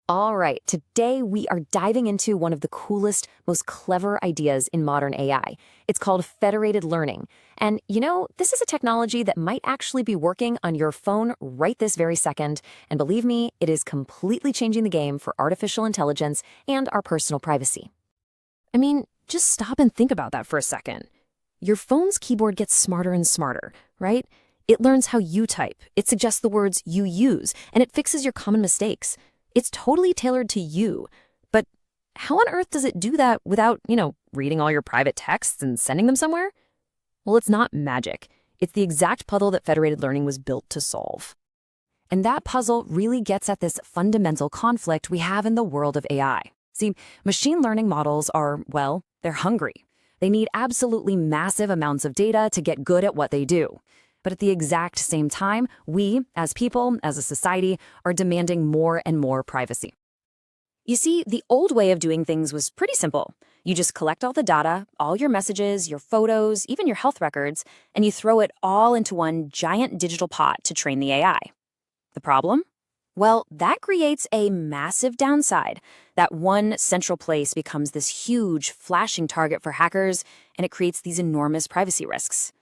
All right, today we are diving into one of the coolest, most clever ideas in modern AI. It's called federated learning. And this is a technology that might actually be working on your phone right this very second. And believe me, it is completely changing the game for artificial intelligence and our personal privacy. I mean, just stop and think about that for a second. Your phone's keyboard gets smarter and smarter, right? It learns how you type, it suggests the words you use, and it fixes your common mistakes. It's totally tailored to you. But how on earth does it do that without, reading all your private texts and sending them somewhere? Well, it's not magic. It's the exact puzzle that federated learning was built to solve. And that puzzle really gets at this fundamental conflict we have in the world of AI. See, machine learning models are, well, they're hungry. They need absolutely massive amounts of data to get good at what they do. But at the exact same time, we, as people, as a society, are demanding more and more privacy. You see, the old way of doing things was pretty simple. You just collect all the data, all your messages, your photos, even your health records, and you throw it all into one giant digital pot to train the AI. The problem? Well, that creates a massive downside. That one central place becomes this huge, flashing target for hackers, and it creates these enormous privacy risks.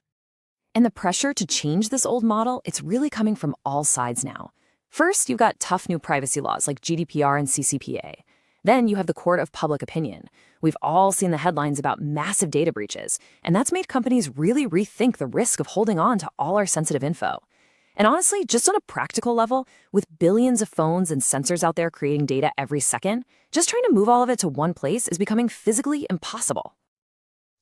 And the pressure to change this old model, it's really coming from all sides now. First, you've got tough new privacy laws like GDPR and CCPA. Then you have the court of public opinion. We've all seen the headlines about massive data breaches, and that's made companies really rethink the risk of holding on to all our sensitive info. And honestly, just on a practical level, with billions of phones and sensors out there creating data every second, just trying to move all of it to one place is becoming physically impossible.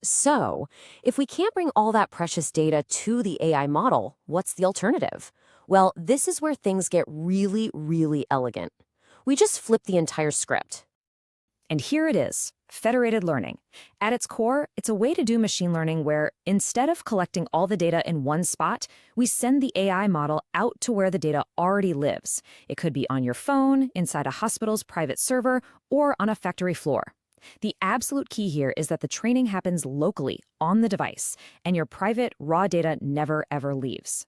So, if we can't bring all that precious data to the AI model, what's the alternative? Well, this is where things get really, really elegant. We just flip the entire script. And here it is, federated learning. At its core, it's a way to do machine learning where, instead of collecting all the data in one spot, we send the AI model out to where the data already lives. It could be on your phone, inside a hospital's private server, or on a factory floor. The absolute key here is that the training happens locally, on the device, and your private, raw data never, ever leaves.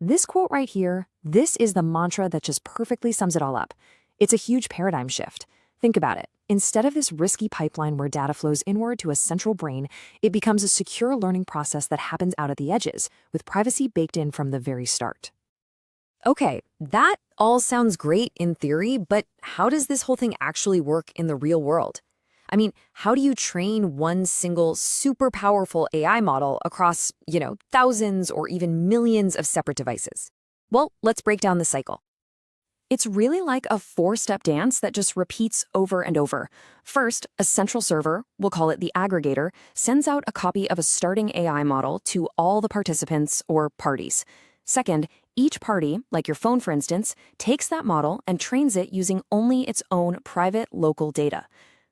This quote right here, this is the mantra that just perfectly sums it all up. It's a huge paradigm shift. Think about it. Instead of this risky pipeline where data flows inward to a central brain, it becomes a secure learning process that happens out at the edges, with privacy baked in from the very start. Okay, that all sounds great in theory, but how does this whole thing actually work in the real world? I mean, how do you train one single super powerful AI model across, thousands or even millions of separate devices? Well, let's break down the cycle. It's really like a four-step dance that just repeats over and over. First, a central server, we'll call it the aggregator, sends out a copy of a starting AI model to all the participants or parties. Second, each party, like your phone for instance, takes that model and trains it using only its own private local data.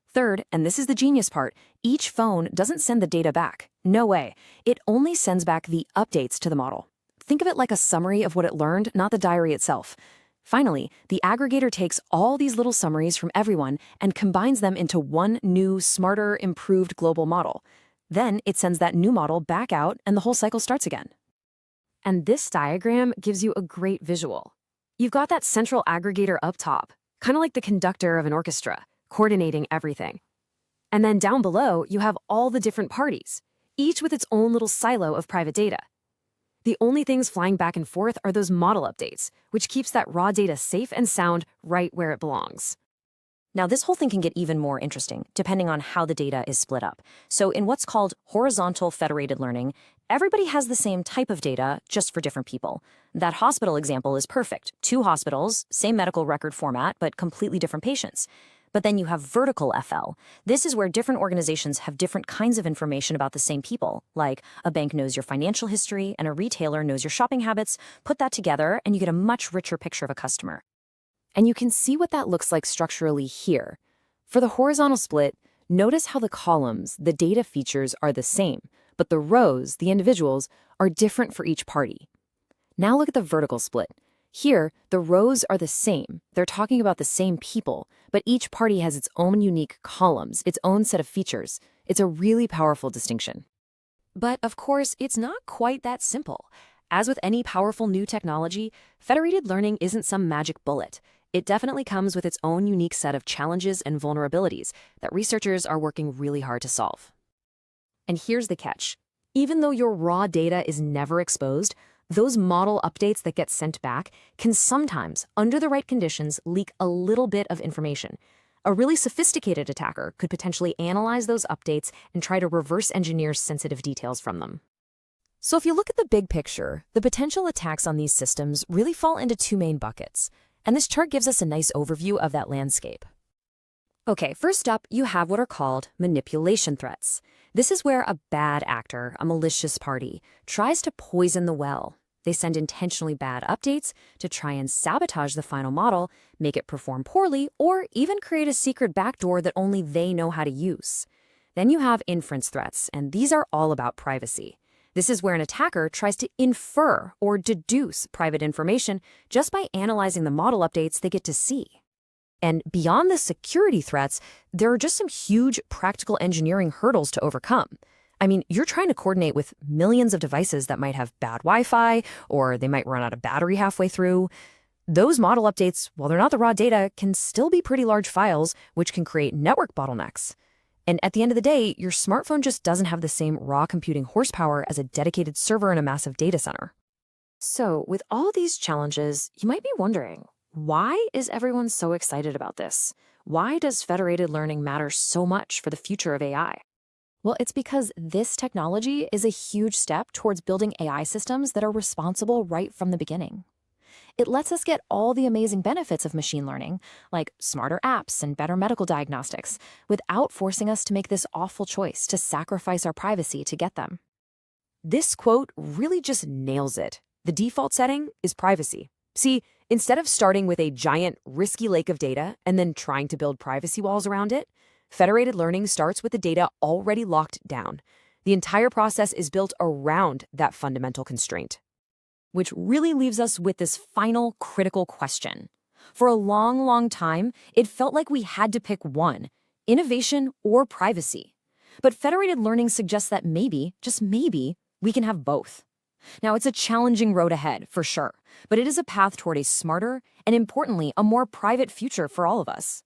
Third, and this is the genius part, each phone doesn't send the data back. No way. It only sends back the updates to the model. Think of it like a summary of what it learned, not the diary itself. Finally, the aggregator takes all these little summaries from everyone and combines them into one new, smarter, improved global model. Then it sends that new model back out and the whole cycle starts again. And this diagram gives you a great visual. You've got that central aggregator up top, kind of like the conductor of an orchestra, coordinating everything. And then down below, you have all the different parties, each with its own little silo of private data. The only things flying back and forth are those model updates, which keeps that raw data safe and sound right where it belongs. Now, this whole thing can get even more interesting, depending on how the data is split up. So in what's called horizontal federated learning, everybody has the same type of data, just for different people. That hospital example is perfect. 2 hospitals, same medical record format, but completely different patients. But then you have vertical FL. This is where different organizations have different kinds of information about the same people, like a bank knows your financial history and a retailer knows your shopping habits. Put that together and you get a much richer picture of a customer. And you can see what that looks like structurally here. For the horizontal split, notice how the columns, the data features are the same, but the rows, the individuals, are different for each party. Now look at the vertical split. Here, the rows are the same. They're talking about the same people, but each party has its own unique columns, its own set of features. It's a really powerful distinction. But of course, it's not quite that simple. As with any powerful new technology, federated learning isn't some magic bullet. it definitely comes with its own unique set of challenges and vulnerabilities that researchers are working really hard to solve. And here's the catch. Even though your raw data is never exposed, those model updates that get sent back can sometimes, under the right conditions, leak a little bit of information. A really sophisticated attacker could potentially analyze those updates and try to reverse engineer sensitive details from them. So if you look at the big picture, the potential attacks on these systems really fall into two main buckets. And this chart gives us a nice overview of that landscape. Okay, first up, you have what are called manipulation threats. This is where a bad actor, a malicious party, tries to poison the well. They send intentionally bad updates to try and sabotage the final model, make it perform poorly, or even create a secret backdoor that only they know how to use. Then you have inference threats, and these are all about privacy. This is where an attacker tries to infer or deduce private information just by analyzing the model updates they get to see. And beyond the security threats, there are just some huge practical engineering hurdles to overcome. I mean, you're trying to coordinate with millions of devices that might have bad Wi-Fi, or they might run out of battery halfway through. Those model updates, while they're not the raw data, can still be pretty large files, which can create network bottlenecks. And at the end of the day, your smartphone just doesn't have the same raw computing horsepower as a dedicated server in a massive data center. So, with all these challenges, you might be wondering, why is everyone so excited about this? Why does federated learning matter so much for the future of AI? Well, it's because this technology is a huge step towards building AI systems that are responsible right from the beginning. It lets us get all the amazing benefits of machine learning, like smarter apps and better medical diagnostics, without forcing us to make this awful choice to sacrifice our privacy to get them. This quote really just nails it. The default setting is privacy. See, instead of starting with a giant, risky lake of data and then trying to build privacy walls around it, federated learning starts with the data already locked down. The entire process is built around that fundamental constraint. Which really leaves us with this final critical question. For a long, long time, it felt like we had to pick one, innovation or privacy. But federated learning suggests that maybe, just maybe, we can have both. Now, it's a challenging road ahead, for sure, but it is a path toward a smarter and, importantly, a more private future for all of us.